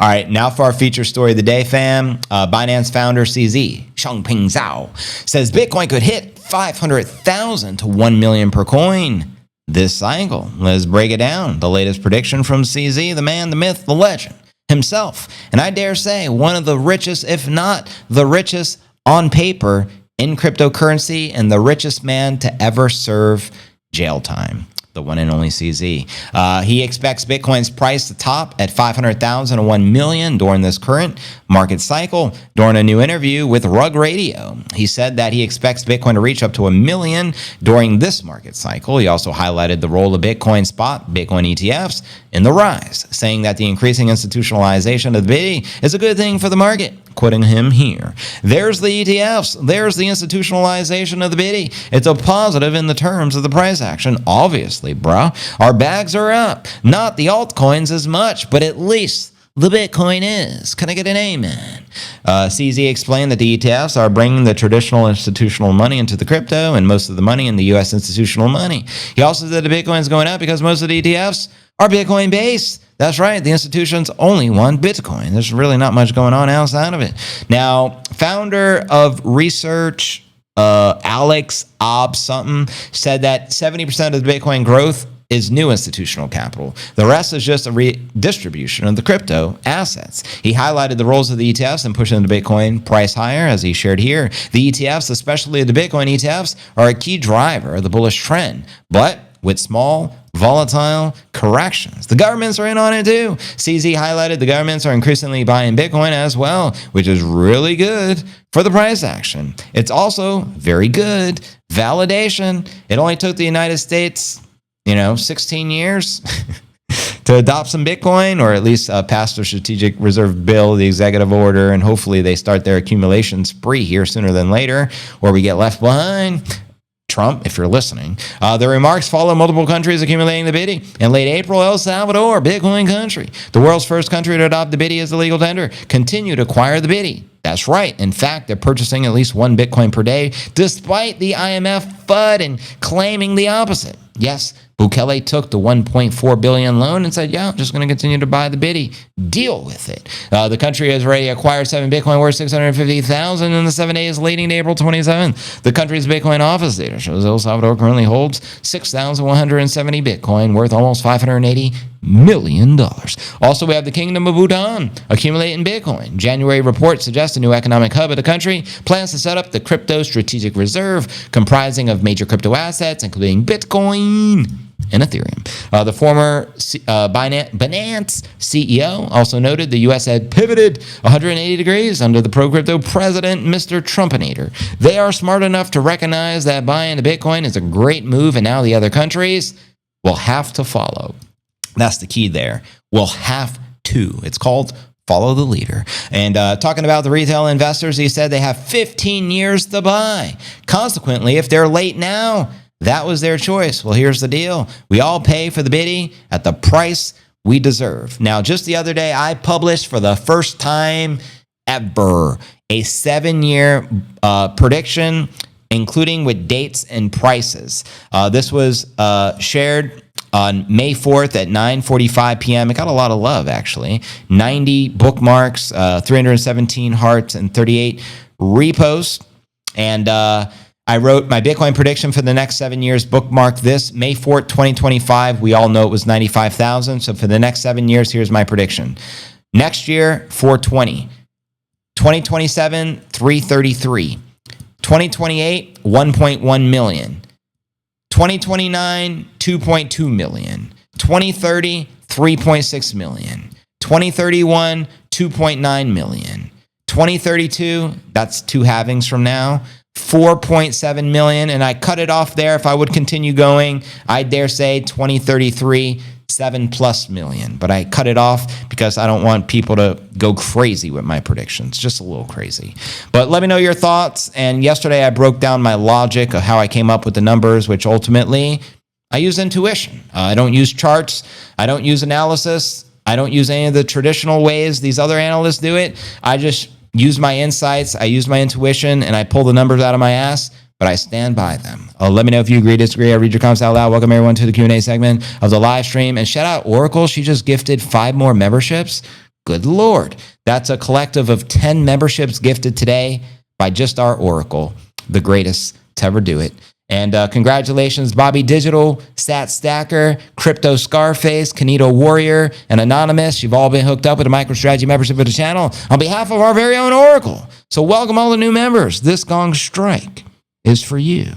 All right, now for our feature story of the day, fam. Binance founder CZ, Changpeng Zhao, says Bitcoin could hit 500,000 to 1 million per coin this cycle. Let's break it down. The latest prediction from CZ, the man, the myth, the legend himself. And I dare say one of the richest, if not the richest on paper in cryptocurrency and the richest man to ever serve jail time. The one and only CZ. He expects Bitcoin's price to top at 500,000 to 1 million during this current market cycle. During a new interview with Rug Radio, he said that he expects Bitcoin to reach up to 1 million during this market cycle. He also highlighted the role of Bitcoin spot, Bitcoin ETFs in the rise, saying that the increasing institutionalization of the bitty is a good thing for the market. Quoting him here, there's the ETFs, there's the institutionalization of the bitty. It's a positive in the terms of the price action. Obviously, bro, our bags are up. Not the altcoins as much, but at least the Bitcoin is. Can I get an amen? CZ explained that the ETFs are bringing the traditional institutional money into the crypto and most of the money in the U.S. institutional money. He also said the Bitcoin is going up because most of the ETFs are Bitcoin based. That's right. The institutions only want Bitcoin. There's really not much going on outside of it. Now, founder of research, Alex Ob something, said that 70% of the Bitcoin growth is new institutional capital. The rest is just a redistribution of the crypto assets. He highlighted the roles of the ETFs in pushing the Bitcoin price higher, as he shared here. The ETFs, especially the Bitcoin ETFs, are a key driver of the bullish trend, but with small, volatile corrections. The governments are in on it too. CZ highlighted the governments are increasingly buying Bitcoin as well, which is really good for the price action. It's also very good validation. It only took the United States 16 years to adopt some Bitcoin, or at least pass their strategic reserve bill, the executive order, and hopefully they start their accumulation spree here sooner than later, or we get left behind. Trump, if you're listening. The remarks follow multiple countries accumulating the bitty. In late April, El Salvador, Bitcoin country, the world's first country to adopt the bitty as the legal tender, continue to acquire the bitty. That's right. In fact, they're purchasing at least 1 Bitcoin per day, despite the IMF FUD and claiming the opposite. Yes, Bukele took the $1.4 billion loan and said, yeah, I'm just going to continue to buy the bitty. Deal with it. The country has already acquired 7 Bitcoin worth $650,000 in the 7 days leading to April 27th. The country's Bitcoin office data shows El Salvador currently holds 6,170 Bitcoin worth almost $580 million. Also, we have the Kingdom of Bhutan accumulating Bitcoin. January report suggests a new economic hub of the country plans to set up the crypto strategic reserve comprising of major crypto assets, including Bitcoin and Ethereum. The former Binance CEO also noted the U.S. had pivoted 180 degrees under the pro-crypto president, Mr. Trumpinator. They are smart enough to recognize that buying the Bitcoin is a great move, and now the other countries will have to follow. That's the key there. Will have to. It's called follow the leader. And talking about the retail investors, he said they have 15 years to buy. Consequently, if they're late now, that was their choice. Well, here's the deal. We all pay for the bitty at the price we deserve. Now, just the other day, I published for the first time ever a 7-year prediction, including with dates and prices. This was shared on May 4th at 9:45 p.m. It got a lot of love, actually. 90 bookmarks, 317 hearts, and 38 reposts. And I wrote my Bitcoin prediction for the next 7 years. Bookmark this. May 4th, 2025. We all know it was 95,000. So for the next 7 years, here's my prediction. Next year, 420. 2027, 333. 2028, 1.1 million. 2029, 2.2 million. 2030, 3.6 million. 2031, 2.9 million. 2032, that's 2 halvings from now, 4.7 million. And I cut it off there. If I would continue going, I dare say 2033, 7+ million. But I cut it off because I don't want people to go crazy with my predictions. Just a little crazy. But let me know your thoughts. And yesterday I broke down my logic of how I came up with the numbers, which ultimately I use intuition. I don't use charts. I don't use analysis. I don't use any of the traditional ways these other analysts do it. I just use my insights. I use my intuition, and I pull the numbers out of my ass, but I stand by them. Let me know if you agree, disagree. I read your comments out loud. Welcome everyone to the Q&A segment of the live stream. And shout out Oracle. She just gifted 5 more memberships. Good Lord. That's a collective of 10 memberships gifted today by just our Oracle, the greatest to ever do it. And congratulations, Bobby Digital, Stat Stacker, Crypto Scarface, Canito Warrior, and Anonymous. You've all been hooked up with a MicroStrategy membership of the channel on behalf of our very own Oracle. So welcome all the new members. This Gong Strike is for you.